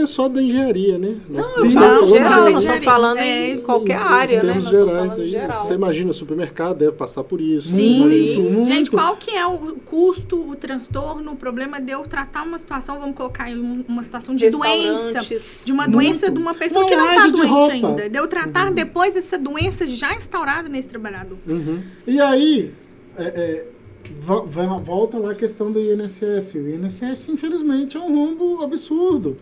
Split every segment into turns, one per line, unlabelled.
é só da engenharia, né?
Nós estamos falando em qualquer área, né?
Em termos gerais, aí, você imagina, o supermercado deve passar por isso.
Muito. Gente, qual que é o custo, o transtorno, o problema de eu tratar uma situação, vamos colocar em uma situação de doença, de uma doença de uma pessoa que não está doente ainda, de eu tratar depois essa doença já instaurada nesse trabalhador.
E aí, volta lá a questão do INSS. O INSS, infelizmente, é um rombo absurdo.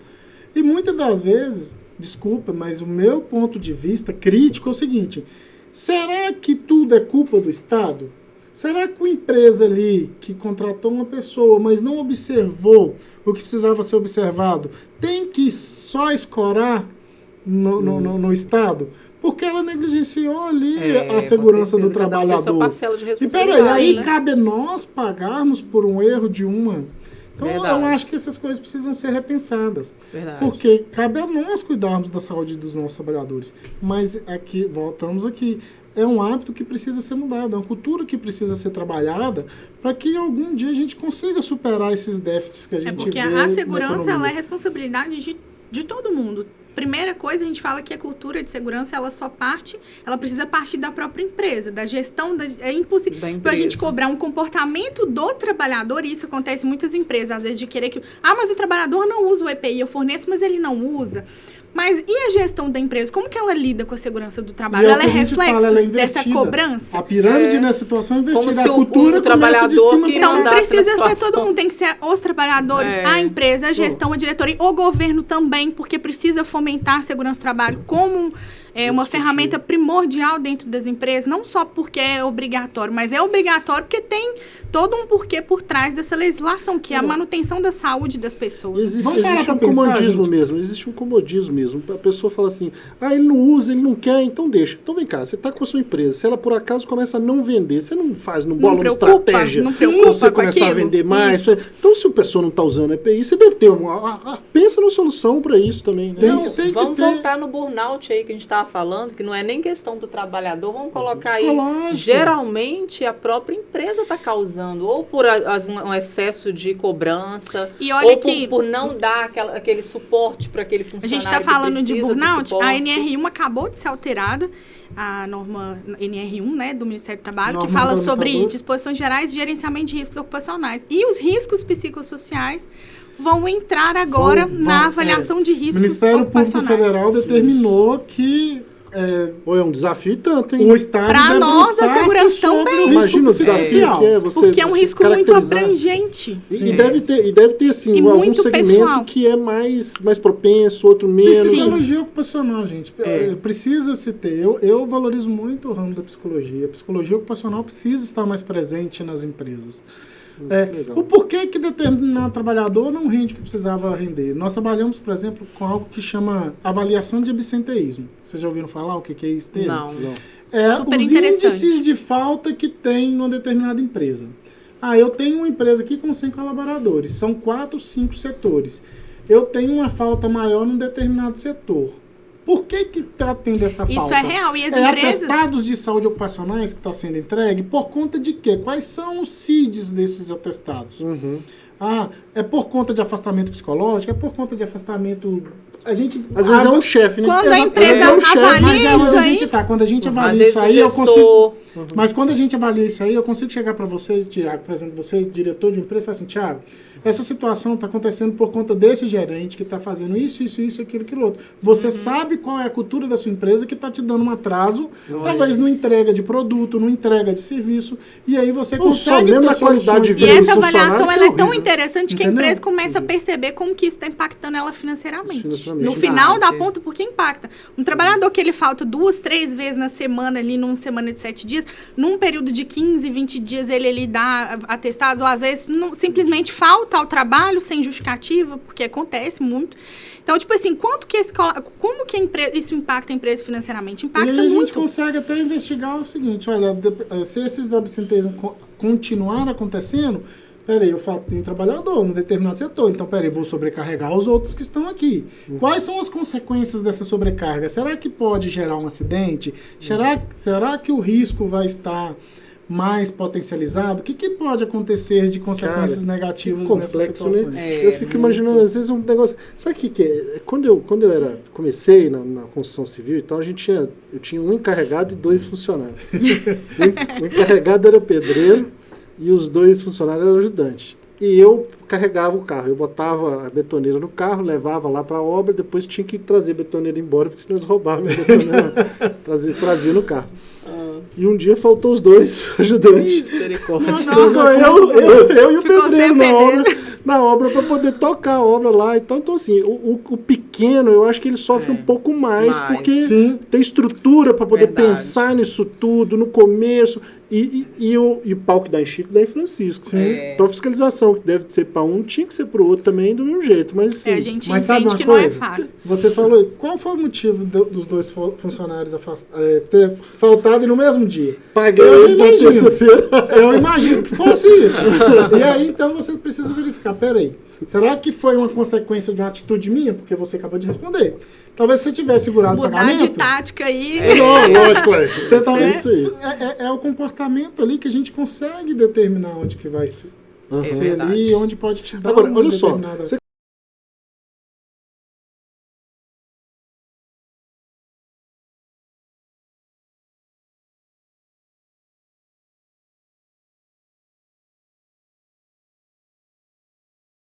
E muitas das vezes, desculpa, mas o meu ponto de vista crítico é o seguinte: será que tudo é culpa do Estado? Será que uma empresa ali que contratou uma pessoa, mas não observou o que precisava ser observado, tem que só escorar no Estado? Porque ela negligenciou ali a segurança do trabalhador.
Parcela de
e peraí, aí cabe a nós pagarmos por um erro de uma. Então eu acho que essas coisas precisam ser repensadas. Porque cabe a nós cuidarmos da saúde dos nossos trabalhadores. Mas aqui, voltamos aqui, é um hábito que precisa ser mudado, é uma cultura que precisa ser trabalhada para que algum dia a gente consiga superar esses déficits que a gente vê.
Porque a segurança ela é responsabilidade de todo mundo. Primeira coisa, a gente fala que a cultura de segurança, ela precisa partir da própria empresa, da gestão, é impossível a gente cobrar um comportamento do trabalhador, e isso acontece em muitas empresas, às vezes de querer que, mas o trabalhador não usa o EPI, eu forneço, mas ele não usa. Mas e a gestão da empresa? Como que ela lida com a segurança do trabalho? Ela é reflexo dessa cobrança?
A pirâmide nessa situação é invertida.
Como se a cultura
começa de cima para
Então não precisa ser todo mundo, tem que ser os trabalhadores, a empresa, a gestão, a diretoria, o governo também, porque precisa fomentar a segurança do trabalho como uma ferramenta primordial dentro das empresas, não só porque é obrigatório, mas é obrigatório porque tem todo um porquê por trás dessa legislação, que é a manutenção da saúde das pessoas.
Existe um comodismo mesmo, existe um comodismo mesmo. A pessoa fala assim, ele não usa, ele não quer, então deixa. Então vem cá, você está com a sua empresa, se ela por acaso começa a não vender, você não bola uma estratégia, você começar a vender mais. Isso. Então se a pessoa não está usando EPI, você deve ter pensa na solução para isso também. Né?
Vamos voltar no burnout aí que a gente estava falando, que não é nem questão do trabalhador, vamos colocar aí, geralmente a própria empresa está causando, ou por um excesso de cobrança, ou por não dar aquele suporte para aquele funcionário.
A gente está falando de burnout, a NR1 acabou de ser alterada, a norma NR1, né, do Ministério do Trabalho, que fala sobre disposições gerais de gerenciamento de riscos ocupacionais. E os riscos psicossociais vão entrar agora na avaliação de riscos
ocupacionais. O Ministério Público Federal determinou que
é um desafio tanto, hein?
O Estado
para nós, a segurança também.
Imagina o desafio que é você.
Porque é um risco muito abrangente.
E deve ter assim, algum segmento pessoal que é mais propenso, outro menos.
Psicologia ocupacional, gente. Precisa se ter. Eu valorizo muito o ramo da psicologia. A psicologia ocupacional precisa estar mais presente nas empresas. O porquê que determinado trabalhador não rende o que precisava render. Nós trabalhamos, por exemplo, com algo que chama avaliação de absenteísmo. Vocês já ouviram falar o que é isso?
Não.
Super
os índices de falta que tem numa determinada empresa. Eu tenho uma empresa aqui com 100 colaboradores. São 4, 5 setores. Eu tenho uma falta maior num determinado setor. Por que está tendo essa falta?
Isso é real. E as empresas...
atestados de saúde ocupacionais que está sendo entregue, por conta de quê? Quais são os CIDs desses atestados? É por conta de afastamento psicológico? É por conta de afastamento... Às vezes
é um chefe, né?
Quando a empresa avalia isso aí...
Quando a gente avalia isso aí, eu consigo... Mas quando a gente avalia isso aí, eu consigo chegar para você, Tiago, por exemplo, você, diretor de empresa, e falar assim, Tiago, essa situação está acontecendo por conta desse gerente que está fazendo isso, aquilo outro. Você sabe qual é a cultura da sua empresa que está te dando um atraso, talvez no entrega de produto, no entrega de serviço, e aí você consegue ter
a qualidade de vida.
E essa avaliação ela é tão interessante que a empresa começa a perceber como que isso está impactando ela financeiramente. No final dá ponto porque impacta. Um trabalhador que ele falta 2, 3 vezes na semana, ali numa semana de 7 dias, num período de 15, 20 dias ele dá atestados, ou às vezes simplesmente falta ao trabalho sem justificativa, porque acontece muito. Então, tipo assim, como que isso impacta a empresa financeiramente? Impacta muito.
E aí a gente consegue até investigar o seguinte, olha, se esses absenteísmos continuarem acontecendo, peraí, eu tenho trabalhador num determinado setor, então peraí, vou sobrecarregar os outros que estão aqui. Quais são as consequências dessa sobrecarga? Será que pode gerar um acidente? Será que o risco vai estar mais potencializado, o que pode acontecer de consequências negativas nessas situações?
Né? Eu fico imaginando, às vezes, um negócio... Sabe o que é? Quando eu comecei na construção civil e tal, eu tinha um encarregado e 2 funcionários. O encarregado era pedreiro e os 2 funcionários eram ajudantes. E eu carregava o carro, eu botava a betoneira no carro, levava lá para a obra, depois tinha que trazer a betoneira embora, porque senão eles roubavam a minha betoneira, trazia no carro. E um dia faltou os 2 ajudantes. Eu e o pedreiro na obra para poder tocar a obra lá. Então assim, o pequeno, eu acho que ele sofre um pouco mais, porque tem estrutura para poder pensar nisso tudo no começo. E o pau que dá em Chico dá em Francisco. Então a fiscalização que deve ser para um tinha que ser para o outro também do mesmo jeito. Mas, assim,
a gente entende que não é fácil.
Você falou, qual foi o motivo dos 2 funcionários ter faltado no mesmo dia?
Paguei eles na terça-feira.
Eu imagino que fosse isso. E aí, então, você precisa verificar. Peraí, será que foi uma consequência de uma atitude minha? Porque você acabou de responder. Talvez se você tivesse segurado o pagamento...
Mudar de tática aí...
Lógico,
você isso aí. É o comportamento ali que a gente consegue determinar onde que vai ser ali, onde pode te dar.
Agora, olha só, você